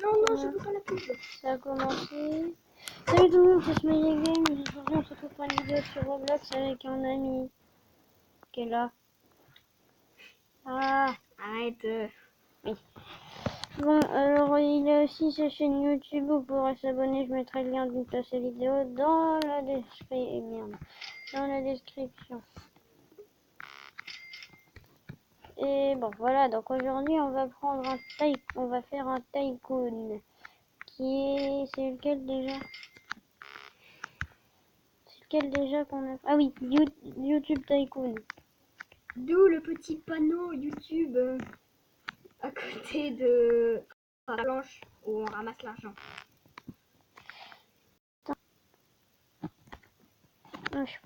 Non, non, je veux pas la pub. Ça a commencé. Salut tout le monde, c'est Smiley Game. Aujourd'hui, on se retrouve pour une vidéo sur Roblox avec un ami qui est là. Ah, Arrête. oui. Bon, alors il a aussi sa chaîne YouTube, vous pourrez s'abonner. Je mettrai le lien d'une de ses vidéos dans la description. Et bon, voilà. Donc aujourd'hui, on va prendre on va faire un tycoon. C'est lequel déjà? Quel déjà qu'on a... Ah oui, YouTube Tycoon. D'où le petit panneau YouTube à côté de la planche où on ramasse l'argent. Je suis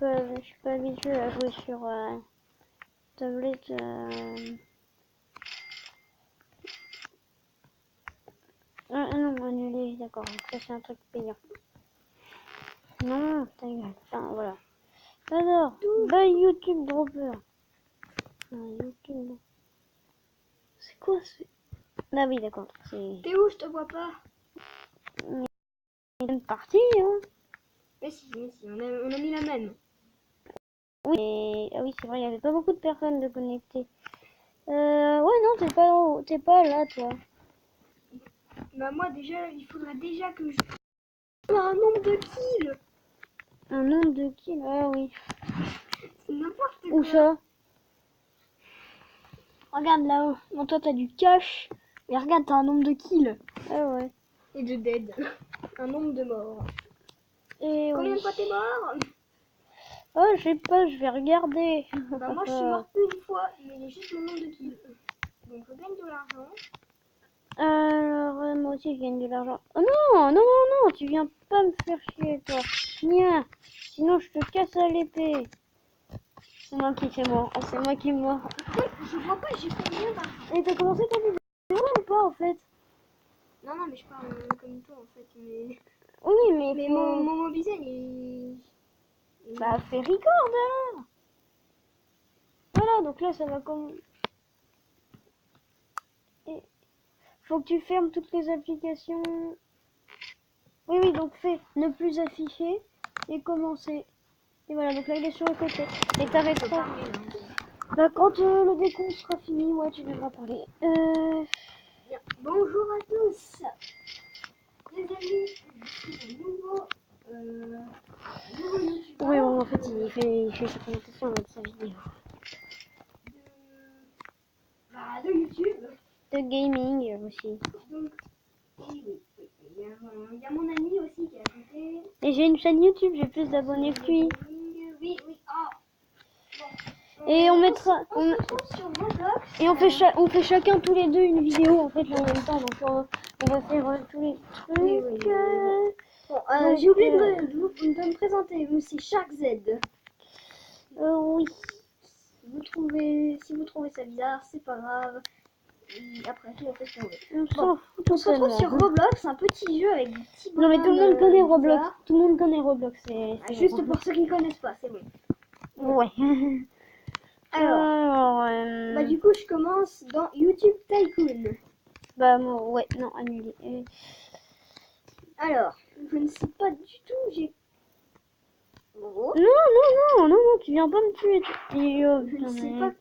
pas habituée à jouer sur tablette. Ah non, annulé, d'accord. Ça c'est un truc payant. Non, ta gueule. Enfin, voilà. Alors, by YouTube Dropper. YouTube. C'est quoi ce... Ah oui, d'accord. C'est T'es où? Je te vois pas. une partie, hein. Mais si, on a mis la même. Oui, ah oui, c'est vrai, il y avait pas beaucoup de personnes de connectées. Ouais, non, t'es pas là, toi. Bah moi déjà, il faudrait déjà que je... un nombre de kills. Un nombre de kills, ah oui. C'est n'importe quoi. Où ça? Regarde là-haut. Bon, toi t'as du cash. Mais regarde, t'as un nombre de kills. Ah ouais. Et de dead. Un nombre de morts. Et Combien oui. de fois t'es mort? Oh, je sais pas, je vais regarder. Bah moi je suis mort une fois, mais j'ai juste mon nombre de kills. Donc je gagne de l'argent. Alors, moi aussi, je gagne de l'argent. Oh non, non, non, non, tu viens pas me faire chier, toi. Nia, sinon je te casse à l'épée. C'est moi qui suis mort. Oh, c'est moi qui est mort. Je vois pas, j'ai combien d'argent. Et t'as commencé ta vidéo ou pas, en fait? Non, non, mais je parle comme toi en fait. Mais, Oui, mais mais faut... mon mobizen il... Bah, fais record, alors. Voilà, donc là, ça va comme... Et... Faut que tu fermes toutes les applications. Oui, oui, donc fais ne plus afficher et commencer. Et voilà, donc là il est sur le côté. Et t'arrêteras. Bah, quand le décompte sera fini, ouais, tu devras parler. Bien. Bonjour à tous. Les amis, je suis un nouveau youtubeur. Oui, bon, en fait, il fait sa présentation avec sa vidéo. De YouTube. De gaming aussi. Donc, oui, oui. Il y a mon ami aussi qui est à côté. Et j'ai une chaîne YouTube, j'ai plus d'abonnés que lui. Oui, oui. Ah. Bon. Et on mettra... On se retrouve sur Roblox. Et on fait chacun tous les deux une vidéo en fait là en même temps. Donc on va faire tous les trucs. Oui, oui, oui. Bon, j'ai oublié de me présenter. Moi, c'est Shark Z. Oui. Si vous trouvez ça bizarre, c'est pas grave. Et après tout, on fait ce qu'on veut. On s'en fout On se retrouve sur totalement. Roblox, un petit jeu avec des petits Non mais tout le monde connaît Roblox. bizarres. Tout le monde connaît Roblox. C'est Juste pour ceux qui ne connaissent pas, c'est bon. Ouais. Alors, bah du coup, je commence dans YouTube Tycoon. Bah moi, ouais, non, annulé. Alors, je ne sais pas du tout, j'ai... Oh, Non, non, non, non, non, tu viens pas me tuer. je ne sais pas.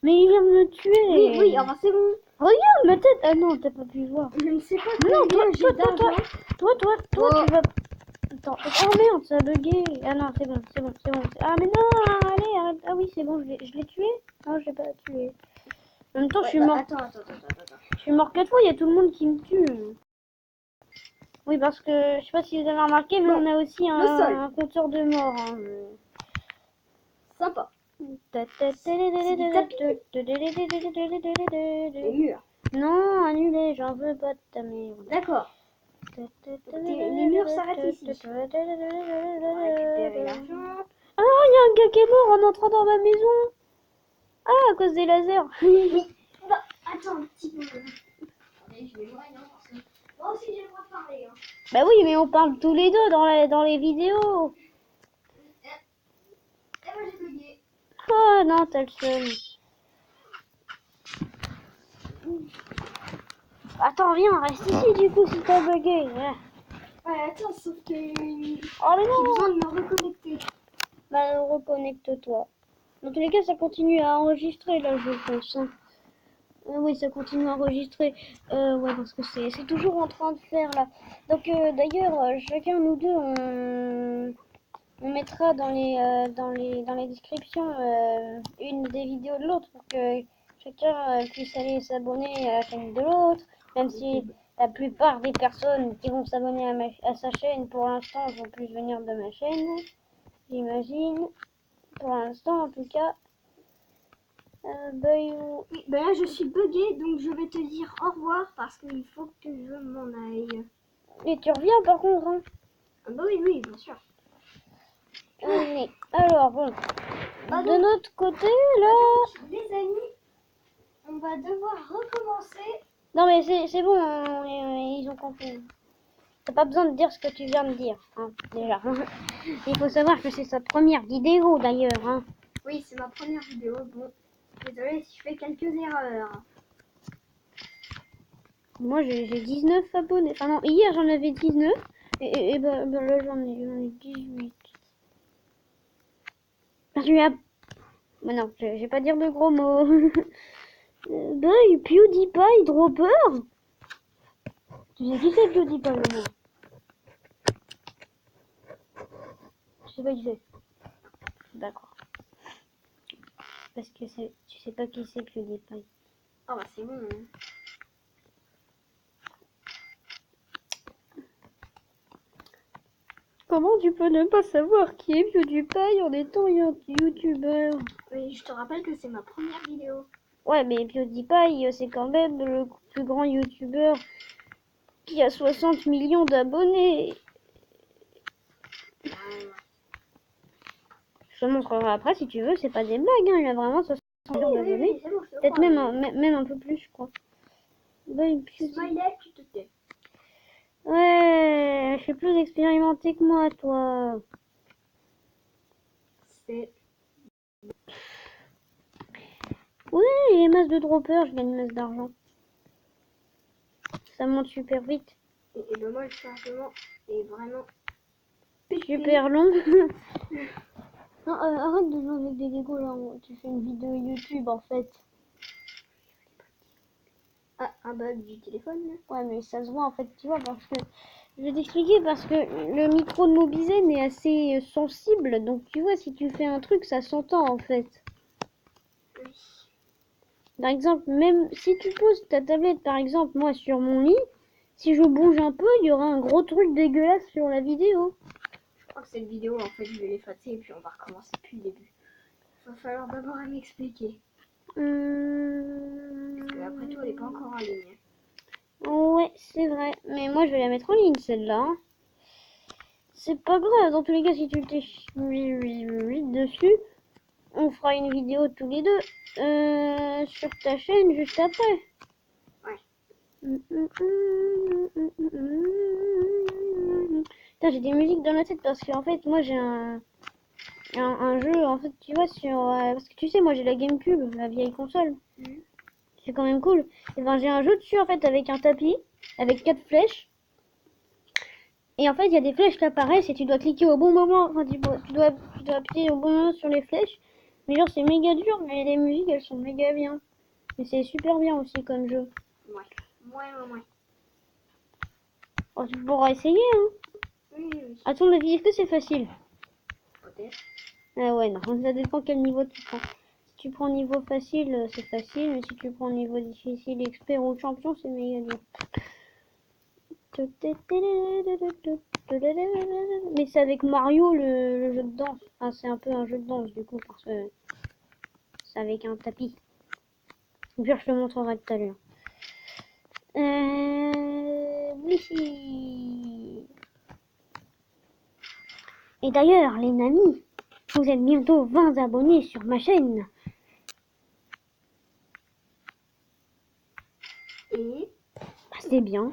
Mais il vient de me tuer. Oui, oui, enfin c'est bon. Regarde ma tête. Ah non, t'as pas pu voir. Je ne sais pas Non, combien j'ai d'argent. Toi, Oh. tu vas... Attends, oh merde, ça a bugué. Ah non, c'est bon. Ah mais non, allez, arrête. Ah oui, c'est bon, je l'ai tué. Non, je l'ai pas tué. En même temps, je suis mort. Attends. Je suis mort 4 fois, il y a tout le monde qui me tue. Oui, parce que, je sais pas si vous avez remarqué, mais Bon, on a aussi un compteur de mort. Hein. Sympa. Les Les murs. Non, annulé, j'en veux pas de ta merde. D'accord. Les murs s'arrêtent ici. On va récupérer l'argent. Ah, il y a un gars qui est mort en entrant dans ma maison. Ah, à cause des lasers. Oui. Bah, attends un petit peu. Attendez, je vais voir, hein, parce que moi aussi j'ai le droit de parler. Hein. Bah oui, mais on parle tous les deux dans les vidéos. Et moi j'ai bugué. Oh non, t'as le seum. Attends, viens, reste ici du coup si t'as bugué. Ouais. Ouais, attends, sauf que Oh mais j'ai non. besoin de me reconnecter. Bah reconnecte-toi. Dans tous les cas, ça continue à enregistrer là, je pense. Hein. Oui, ça continue à enregistrer. Ouais, parce que c'est toujours en train de faire là. Donc d'ailleurs, chacun nous deux, on mettra dans les descriptions une des vidéos de l'autre pour que chacun puisse aller s'abonner à la chaîne de l'autre. Même si la plupart des personnes qui vont s'abonner à sa chaîne pour l'instant vont plus venir de ma chaîne, j'imagine. Pour l'instant, en tout cas. Oui, ben là je suis buggée, donc je vais te dire au revoir parce qu'il faut que je m'en aille. Et tu reviens par contre, hein. Ah bah oui, oui, bien sûr. Allez, alors bon. Bah De donc, notre côté, là. les amis, on va devoir recommencer. Non, mais c'est bon, hein, ils ont compris. T'as pas besoin de dire ce que tu viens de dire, hein, déjà. Il faut savoir que c'est sa première vidéo d'ailleurs, hein. Oui, c'est ma première vidéo. Bon, désolé si je fais quelques erreurs. Moi j'ai 19 abonnés. Enfin non, hier j'en avais 19. Et ben là j'en ai 18. Parce que mais non, je vais pas dire de gros mots. PewDiePie, Dropper. Tu sais qui c'est PewDiePie au moins? Je sais pas qui c'est. D'accord. Parce que tu sais pas qui c'est PewDiePie. Ah bah c'est bon. Hein. Comment tu peux ne pas savoir qui est PewDiePie en étant youtubeur? Oui, je te rappelle que c'est ma première vidéo. Ouais, mais PewDiePie, c'est quand même le plus grand youtubeur qui a 60 millions d'abonnés. Je te montrerai après si tu veux, c'est pas des blagues, hein, il a vraiment 60 millions d'abonnés. Oui, c'est bon, je te Peut-être crois, même un peu plus, je crois. Smiley, tu te tais. Ouais, je suis plus expérimenté que moi, toi. C'est... Oui, il y a masse de droppers, je gagne masse d'argent. Ça monte super vite. Et ben moi, le chargement est vraiment... pété. Super long. Non, arrête de jouer avec des Lego là, tu fais une vidéo YouTube en fait. Ah, un bug du téléphone. Ouais, mais ça se voit en fait, tu vois, parce que je vais t'expliquer parce que le micro de Mobizen est assez sensible, donc tu vois, si tu fais un truc, ça s'entend en fait. Oui. Par exemple, même si tu poses ta tablette, par exemple, moi sur mon lit, si je bouge un peu, il y aura un gros truc dégueulasse sur la vidéo. Je crois que cette vidéo, en fait, je vais l'effacer et puis on va recommencer depuis le début. Il va falloir d'abord m'expliquer. Parce que après tout, elle n'est pas encore en ligne. Ouais, c'est vrai. Mais moi, je vais la mettre en ligne, celle-là. Hein. C'est pas grave. Dans tous les cas, si tu t'es dessus, on fera une vidéo tous les deux sur ta chaîne juste après. Ouais. Putain, j'ai des musiques dans la tête parce qu'en fait, moi, j'ai un jeu, en fait, tu vois, sur... parce que tu sais, moi, j'ai la GameCube, la vieille console. C'est quand même cool. Et ben, j'ai un jeu dessus, en fait, avec un tapis, avec 4 flèches. Et en fait, il y a des flèches qui apparaissent et tu dois cliquer au bon moment. Enfin, tu dois appuyer au bon moment sur les flèches. Mais genre, c'est méga dur, mais les musiques, elles sont méga bien. Et c'est super bien aussi comme jeu. Ouais. Oh, tu pourras essayer, hein. Oui. À ton avis, est-ce que c'est facile? Peut-être. Ah ouais, non, ça dépend quel niveau tu prends. Si tu prends niveau facile, c'est facile. Mais si tu prends niveau difficile, expert ou champion, c'est méga dur. Mais c'est avec Mario le jeu de danse. Enfin, c'est un peu un jeu de danse du coup parce que c'est avec un tapis. Puis je te montrerai tout à l'heure. Oui. Et d'ailleurs, les amis, vous êtes bientôt 20 abonnés sur ma chaîne. Et Bah, c'est bien.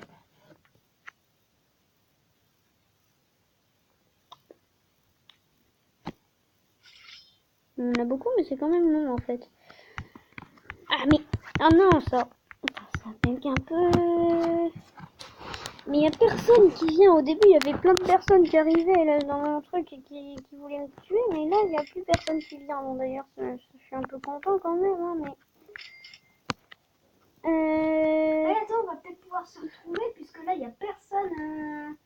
On en a beaucoup, mais c'est quand même long en fait. Ah mais... Ah non, ça... truc un peu... Mais il n'y a personne qui vient. Au début, il y avait plein de personnes qui arrivaient là, dans mon truc et qui voulaient me tuer. Mais là, il n'y a plus personne qui vient. Bon, d'ailleurs, je suis un peu content quand même. Hein, mais... Attends, on va peut-être pouvoir se retrouver puisque là, il n'y a personne.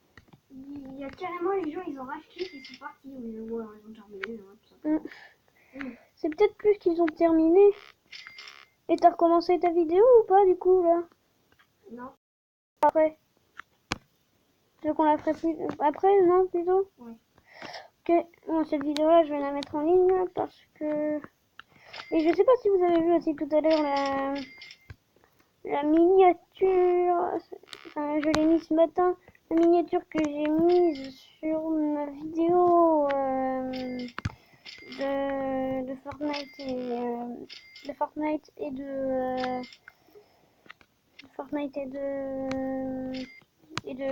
Il y a carrément les gens, ils ont racheté, ils sont partis. Ouais, ils ont terminé. C'est peut-être plus qu'ils ont terminé. Et t'as recommencé ta vidéo ou pas du coup là? Non. Après. Tu veux qu'on la ferait plus après, non, plutôt? Ouais. Ok, bon, cette vidéo là je vais la mettre en ligne parce que... Et je sais pas si vous avez vu aussi tout à l'heure la miniature, enfin je l'ai mis ce matin, la miniature que j'ai mise sur ma vidéo de Fortnite et de Fortnite et de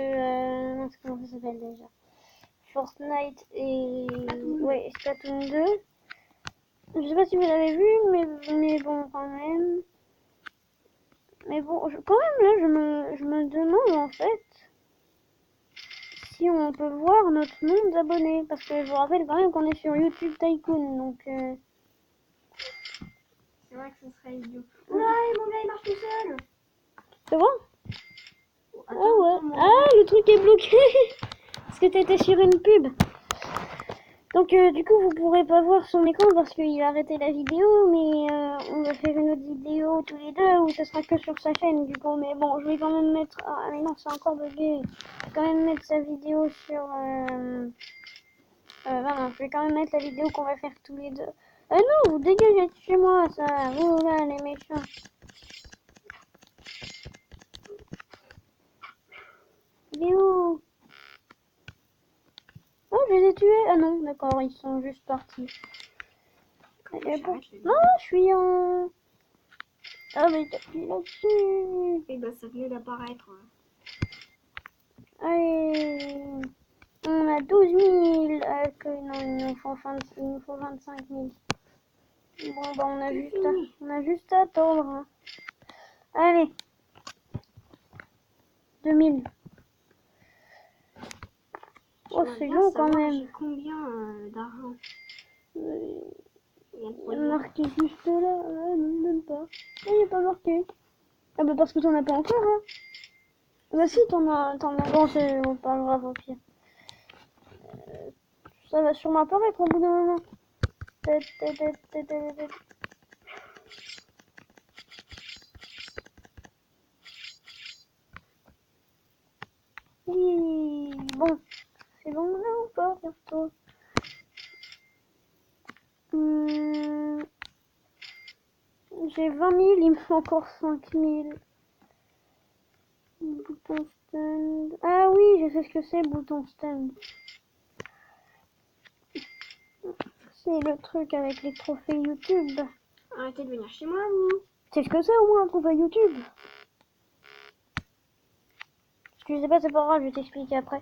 mince, comment ça s'appelle déjà, Fortnite et ouais, Splatoon 2. Je sais pas si vous l'avez vu, mais bon, quand même. Mais bon, quand même, là, je me demande, en fait, si on peut voir notre nombre d'abonnés. Parce que je vous rappelle quand même qu'on est sur YouTube Tycoon, donc... C'est vrai que ce serait idiot. Oula, mon gars, il marche tout seul. C'est bon? Attends, Ah ouais. Ah, le truc est bloqué. Parce que t'étais sur une pub. Donc du coup vous pourrez pas voir son écran parce qu'il a arrêté la vidéo, mais on va faire une autre vidéo tous les deux où ce sera que sur sa chaîne du coup. Mais bon, je vais quand même mettre... Ah mais non, c'est encore bugué. Je vais quand même mettre sa vidéo sur... non, je vais quand même mettre la vidéo qu'on va faire tous les deux. Ah non, vous dégagez de chez moi ça. Oh là, les méchants. Vidéo. Oh, je les ai tués. Ah non, d'accord, ils sont juste partis. Non, je suis en... Ah mais t'appuies là-dessus. Et bah ça venait d'apparaître. Allez. On a 12 000. Non, il nous faut 25 000. Bon bah on a juste à attendre. Hein. Allez. 2000. Oh c'est long quand même. J'ai combien d'argent? Il y a marqué juste là. Ah non, même pas. Il n'y a pas marqué. Ah bah parce que t'en as pas encore hein. Bah si t'en as. Bon c'est pas grave au pire. Ça va sûrement apparaître au bout d'un moment. Oui, bon. C'est bon là ou pas bientôt? J'ai 20 000, il me faut encore 5 000. Bouton stand. Ah oui, je sais ce que c'est, bouton stand. C'est le truc avec les trophées YouTube. Arrêtez de venir chez moi, vous. C'est ce que c'est au moins un trophée YouTube. Je sais pas, c'est pas grave, je vais t'expliquer après.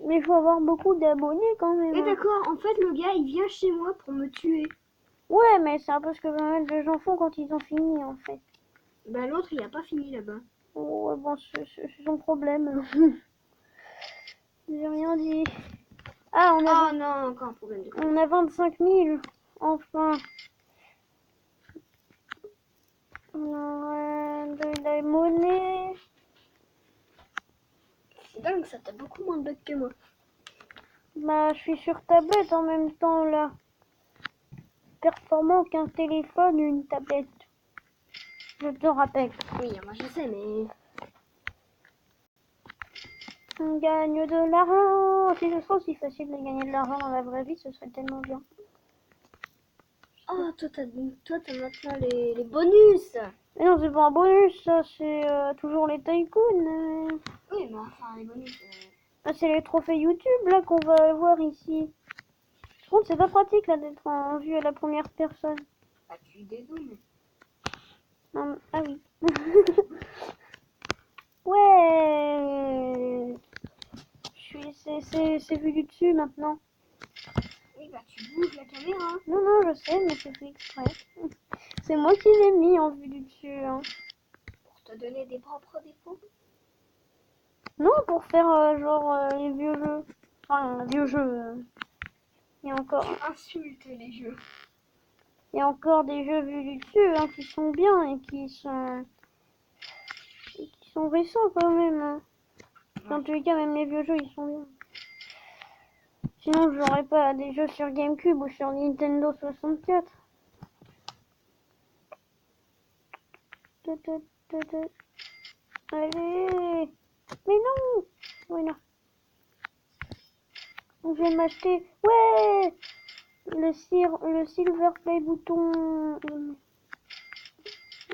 Mais il faut avoir beaucoup d'abonnés quand même. Et d'accord, en fait, le gars, il vient chez moi pour me tuer. Ouais, mais c'est un peu ce que pas mal de gens font quand ils ont fini, en fait. Bah, l'autre, il a pas fini là-bas. Ouais, bon, c'est son problème. J'ai rien dit. Ah, non, encore un problème. On a 25 000. Enfin. On a de la monnaie. C'est dingue, ça, t'as beaucoup moins de bugs que moi. Bah, je suis sur tablette en même temps, là. Performant qu'un téléphone ou une tablette. Je te rappelle. Oui, moi je sais, mais... On gagne de l'argent. Si ce serait aussi facile de gagner de l'argent dans la vraie vie, ce serait tellement bien. Oh, toi, t'as maintenant les bonus. Mais non, c'est pas un bonus, ça, c'est toujours les tycoons. Oui, mais enfin, les bonus... Ah, c'est les trophées YouTube, là, qu'on va voir ici. Par contre, c'est pas pratique, là, d'être en vue à la première personne. Bah, tu dézoomes. Non, ah oui. Ouais. C'est vu du dessus, maintenant. Oui, bah, tu bouges la caméra. Non, je sais, mais c'est fait exprès. C'est moi qui l'ai mis en vue du dessus. Hein. Pour te donner des propres défauts? Non, pour faire genre les vieux jeux. Enfin, vieux jeux. Il y a encore... Tu insultes les jeux. Il y a encore des jeux vus du dessus hein, qui sont bien et qui sont récents quand même. Hein. Dans tous les cas, même les vieux jeux, ils sont bien. Sinon, je n'aurais pas des jeux sur GameCube ou sur Nintendo 64. Allez. Mais non. Oui, non. Donc, je vais m'acheter... Ouais. Le Silver Play bouton.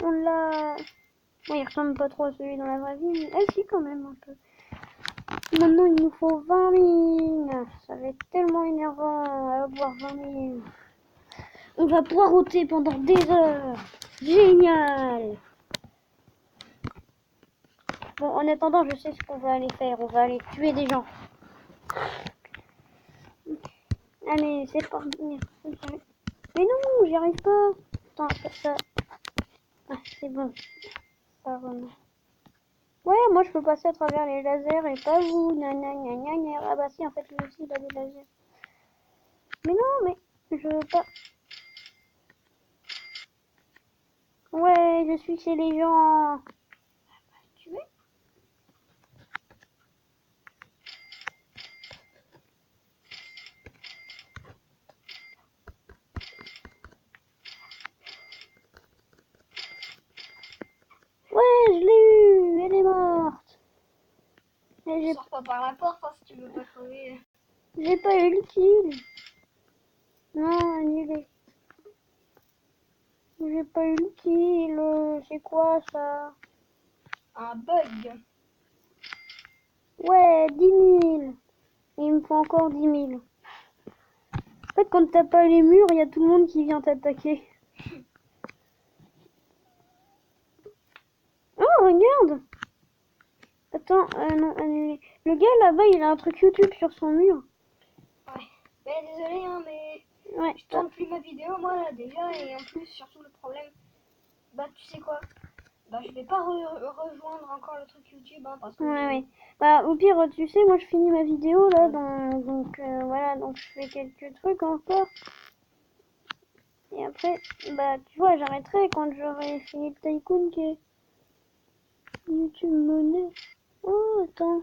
On l'a... Bon, il ressemble pas trop à celui dans la vraie vie, mais si quand même un peu. Maintenant il nous faut 20 000. Ça va être tellement énervant à avoir 20 000. On va poireauter pendant des heures. Génial. Bon, en attendant, je sais ce qu'on va aller faire. On va aller tuer des gens. Allez, c'est parti. Mais non, j'y arrive pas. Attends, ça... Ah, c'est bon. Ça remonte. Ouais, moi je peux passer à travers les lasers et pas vous. Ah bah si, en fait, lui aussi il a des lasers. Mais non, mais je veux pas. Ouais, je suis chez les gens. Tu veux? Ouais, je l'ai eu. Elle est morte. Et Tu sors pas par la porte hein, si tu veux pas crever. j'ai pas eu le kill. Non, annulé. J'ai pas eu le kill. C'est quoi ça? Un bug. Ouais, 10 000. Il me faut encore 10 000. En fait, quand t'as pas les murs, il y a tout le monde qui vient t'attaquer. Oh, regarde! Attends, non, annulé. Le gars là-bas, il a un truc YouTube sur son mur. Ouais. Mais désolé, hein, mais Ouais, je tourne plus ma vidéo, moi, là, déjà. Et en plus, surtout le problème, bah, tu sais quoi? Bah, je vais pas rejoindre encore le truc YouTube, hein, parce que... ouais. Bah, au pire, tu sais, moi, je finis ma vidéo, là, donc, voilà, donc je fais quelques trucs encore. Et après, bah, tu vois, j'arrêterai quand j'aurai fini le Tycoon qui est YouTube monnaie. Oh, attends,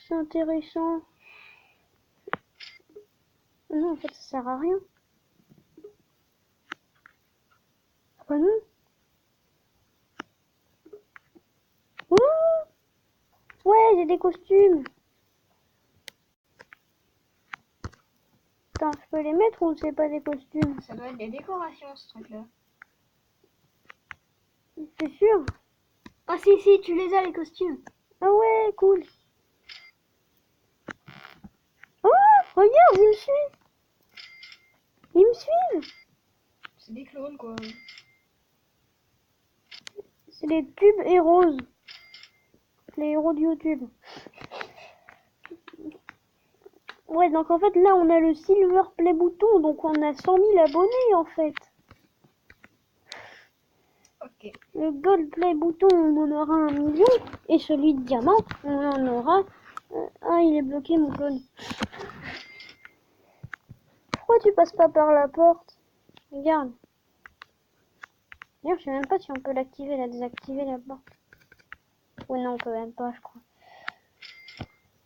c'est intéressant. Non, en fait, ça sert à rien. Ah bah non. Oh, ouais, j'ai des costumes. Attends, je peux les mettre ou c'est pas des costumes? Ça doit être des décorations, ce truc-là. C'est sûr? Ah, si, tu les as, les costumes. Ah ouais, cool. Oh, regarde, ils me suivent. Ils me suivent. C'est des clones, quoi. C'est les tubes et roses. Les héros de YouTube. Ouais, donc en fait, là, on a le Silver Play bouton, donc on a 100 000 abonnés, en fait. Ok. Le Gold Play bouton, on en aura 1 million. Et celui de Diamant, on en aura... Ah, il est bloqué, mon code. Pourquoi tu passes pas par la porte? Regarde. D'ailleurs, je sais même pas si on peut l'activer, la désactiver, la porte. Ouais, non, on peut même pas, je crois.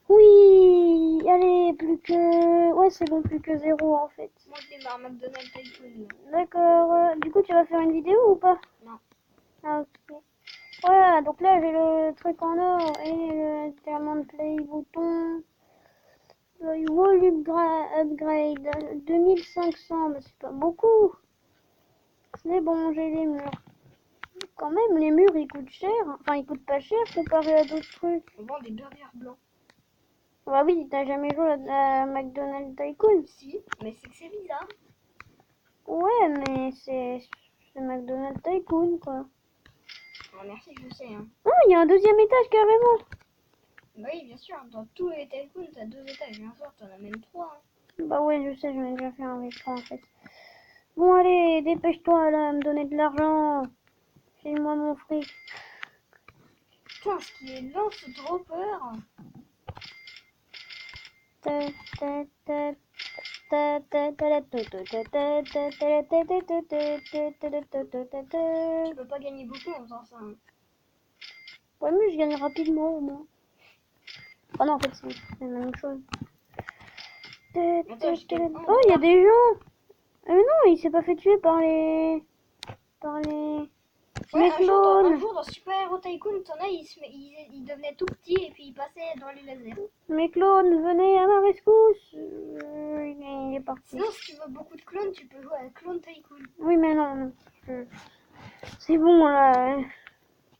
Oui, allez, plus que... Ouais, c'est bon, plus que 0 en fait. Moi, je démarre McDonald's Tycoon. D'accord. Du coup, tu vas faire une vidéo ou pas? Non. Ah, ok. Voilà, donc là, j'ai le truc en or et le Diamond Play bouton. Wall upgrade 2500, mais c'est pas beaucoup. C'est bon, j'ai les murs. Quand même, les murs, ils coûtent cher. Enfin, ils coûtent pas cher comparé à d'autres trucs. On vend des burgers blancs. Bah oui, t'as jamais joué à McDonald's Tycoon? Si, mais c'est que c'est bizarre. Ouais, mais c'est McDonald's Tycoon, quoi. Oh, merci, je sais, hein. Oh, il y a un deuxième étage, carrément. Bah oui, bien sûr, dans tous les Tycoons, t'as 2 étages. Bien sûr, t'en as même 3. Hein. Bah ouais, je sais, j'en ai déjà fait un avec 3, en fait. Bon, allez, dépêche-toi là, à me donner de l'argent. File-moi mon fric. Putain, ce qui est lent, c'est trop peur. Tu peux pas gagner beaucoup en faisant ça. Hein. Ouais, mais je gagne rapidement au moins. Ah non, en fait, c'est la même chose. Attends, Oh, il y a des gens. Ah, mais non, il s'est pas fait tuer par les... Ouais, un clones. jour dans Super Hero Tycoon, t'en as, il devenait tout petit et puis il passait dans les lasers. Mes clones, venez à ma rescousse. Il est parti. Sinon, si tu veux beaucoup de clones, tu peux jouer à Clone Tycoon. Oui, mais non. C'est bon, là.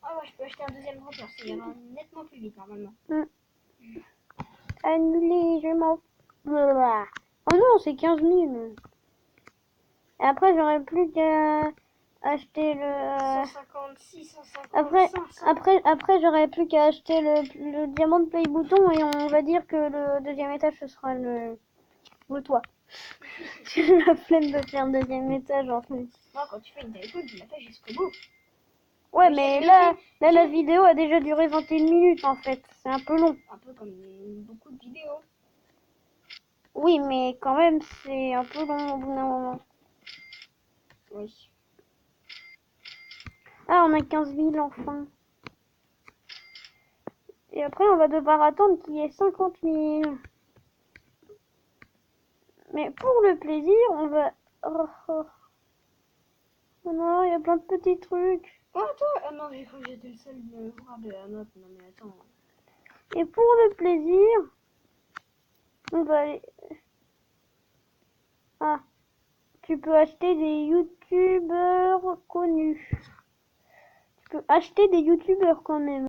Ah ouais, je peux acheter un deuxième dropper, ça ira nettement plus vite normalement. Annulé, je m'en... Oh non, c'est 15 000. Et après, j'aurais plus qu'à acheter le... 156, 150, Après, 500. après j'aurais plus qu'à acheter le diamant de play bouton et on va dire que le deuxième étage, ce sera le toit. J'ai la flemme de faire le deuxième étage en fait. Moi, quand tu fais une tycoon, tu la fais jusqu'au bout. Ouais, mais là, la vidéo a déjà duré 21 minutes en fait. C'est un peu long. Un peu comme beaucoup de vidéos. Oui, mais quand même, c'est un peu long au bout d'un moment. Oui. Ah, on a 15 000 enfin. Et après, on va devoir attendre qu'il y ait 50 000. Mais pour le plaisir, on va... Oh non, il y a plein de petits trucs. Oh, attends, ah non, j'ai cru que j'étais le seul de voir de la note. Non, mais attends. Et pour le plaisir, on va aller... Ah, tu peux acheter des youtubeurs connus. Tu peux acheter des youtubeurs quand même.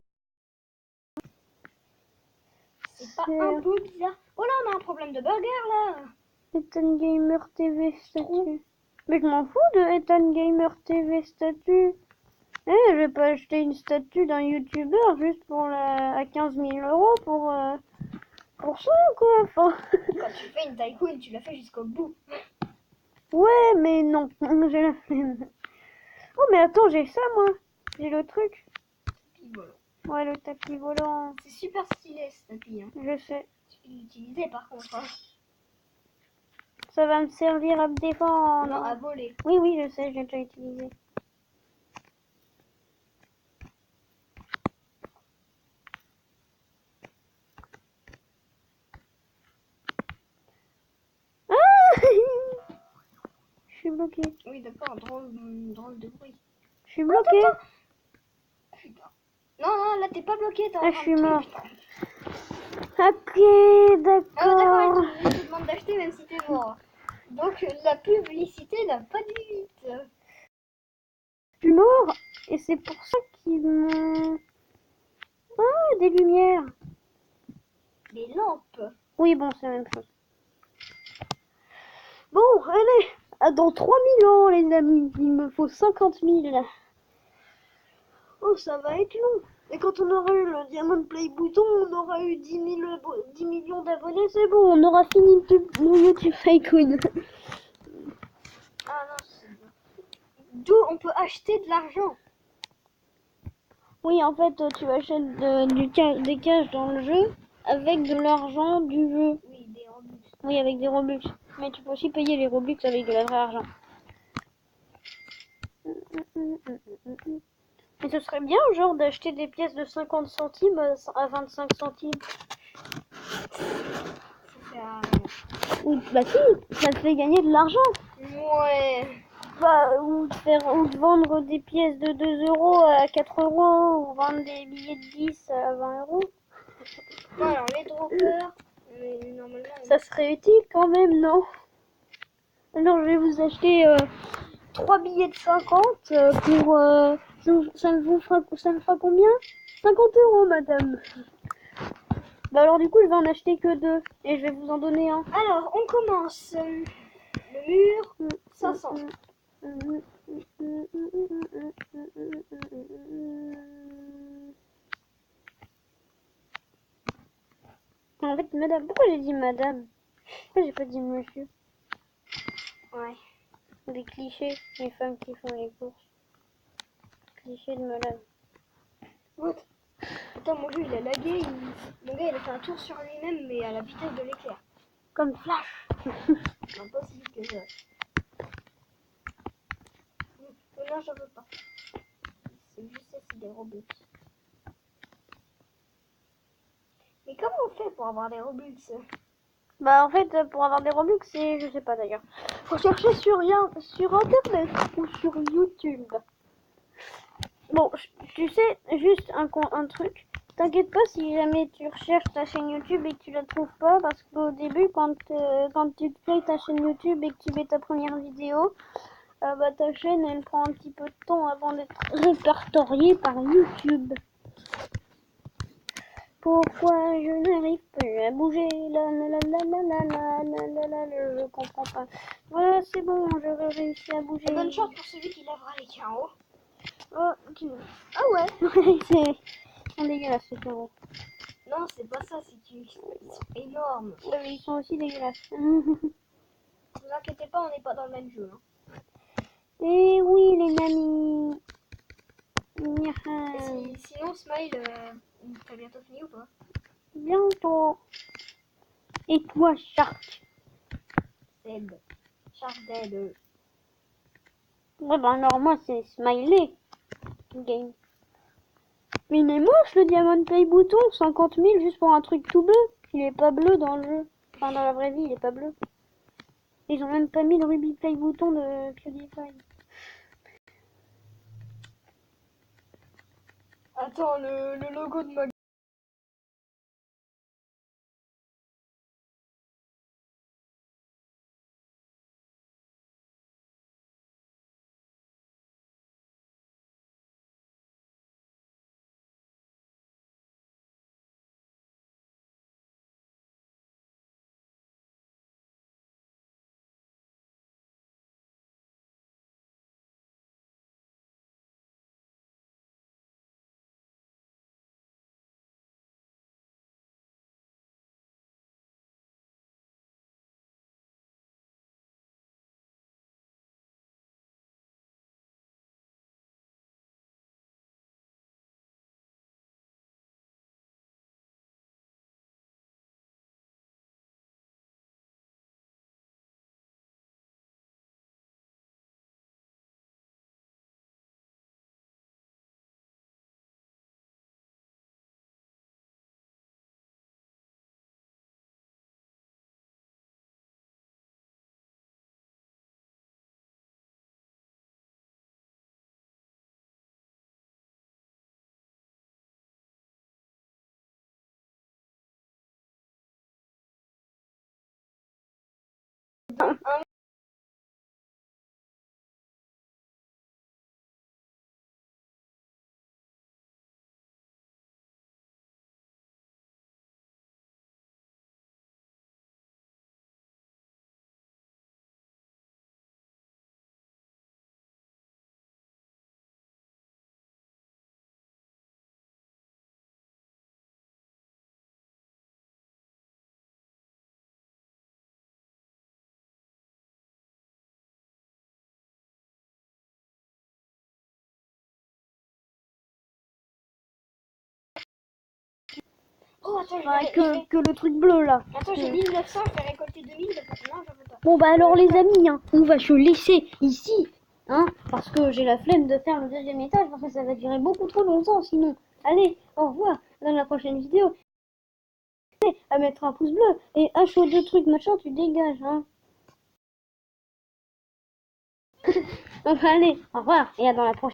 C'est pas un peu bizarre. Oh là, on a un problème de burger là. Ethan Gamer TV statut. Mais je m'en fous de Ethan Gamer TV statut. Eh, je vais pas acheter une statue d'un youtubeur juste pour à 15 000 € pour ça quoi. Enfin... Quand tu fais une tycoon, tu la fais jusqu'au bout. Ouais, mais non, j'ai la flemme. Oh, mais attends, j'ai ça moi. J'ai le truc. Tapis volant. Ouais, le tapis volant. C'est super stylé ce tapis. Hein. Je sais. Tu peux l'utiliser par contre. Hein. Ça va me servir à me défendre. Non, à voler. Oui, oui, je sais, j'ai déjà utilisé. Ah je suis bloqué. Oui, d'accord, drôle de bruit. Je suis bloqué. Putain. Non, non, là t'es pas bloqué. Ah, je suis mort. Putain. Ok, d'accord. Ah, d'accord, il te demande d'acheter même si t'es mort. Donc la publicité n'a pas de limite. Je suis mort et c'est pour ça qu'ils m'ont... Ah, des lumières. Des lampes. Oui, bon, c'est la même chose. Bon, allez, dans 3000 ans, les amis, il me faut 50 000. Oh, ça va être long. Et quand on aura eu le Diamond Play bouton, on aura eu 10 millions d'abonnés, c'est bon, on aura fini le YouTube Tycoon. Ah non, c'est bon. D'où on peut acheter de l'argent. Oui, en fait, tu achètes des cash dans le jeu avec de l'argent du jeu. Oui, des Robux. Oui, avec des Robux. Mais tu peux aussi payer les Robux avec de la vraie argent. Mais ce serait bien, genre, d'acheter des pièces de 50 centimes à 25 centimes. Ça fait rien. Ou, bah si, ça te fait gagner de l'argent. Ouais. Bah, ou te vendre des pièces de 2 € à 4 €, ou vendre des billets de 10 à 20 €. Bon, alors les droppers, normalement... Ça serait utile quand même, non? Alors je vais vous acheter 3 billets de 50 pour... ça me fera combien? 50 € madame. Bah alors du coup je vais en acheter que 2 et je vais vous en donner un. Alors, on commence. Le mur, 500. En fait madame, pourquoi j'ai dit madame? Pourquoi j'ai pas dit monsieur? Ouais. Des clichés, les femmes qui font les courses. Clichés de malade. What? Attends, mon jeu il a lagué. Mon gars il a fait un tour sur lui-même, mais à la vitesse de l'éclair. Comme Flash. Non, pas aussi vite que ça. Non, j'en veux pas. C'est juste ça, c'est des Robux. Mais comment on fait pour avoir des Robux? Bah en fait pour avoir des Robux c'est je sais pas d'ailleurs. Faut chercher sur internet ou sur YouTube. Bon tu sais juste un truc. T'inquiète pas si jamais tu recherches ta chaîne YouTube et que tu la trouves pas parce qu'au début quand tu crées ta chaîne YouTube et que tu mets ta première vidéo, bah ta chaîne elle prend un petit peu de temps avant d'être répertoriée par YouTube. Pourquoi je n'arrive plus à bouger? Je comprends pas. Voilà, c'est bon, j'aurais réussi à bouger. Bonne chance pour celui qui lavera les carreaux. Oh, Ah ouais? C'est dégueulasse ces carreaux. Non, c'est pas ça, c'est qu'ils sont énormes. Ouais, mais ils sont aussi dégueulasses. Ne vous inquiétez pas, on n'est pas dans le même jeu. Hein. Et oui, les amis. Sinon, Smile, t'as bientôt fini ou pas? Bientôt. Et toi, Shark? Dead. Shark Dead. Ouais, bah alors moi, c'est Smiley. Game. Mais il est moche le Diamond Play Bouton, 50 000 juste pour un truc tout bleu. Il est pas bleu dans le jeu. Enfin, dans la vraie vie, il est pas bleu. Ils ont même pas mis le Ruby Play Bouton de PewDiePie. Attends, le logo de ma... Oh, attends, Que le truc bleu là. Attends, j'ai 1900, je vais récolter 2000. Non, j'en veux pas. Bon bah alors les amis, hein, on va se laisser ici. Hein, parce que j'ai la flemme de faire le deuxième étage parce que ça va durer beaucoup trop longtemps sinon. Allez, au revoir, dans la prochaine vidéo. À mettre un pouce bleu et HO2 trucs machin, tu dégages, hein. Allez, au revoir et à dans la prochaine.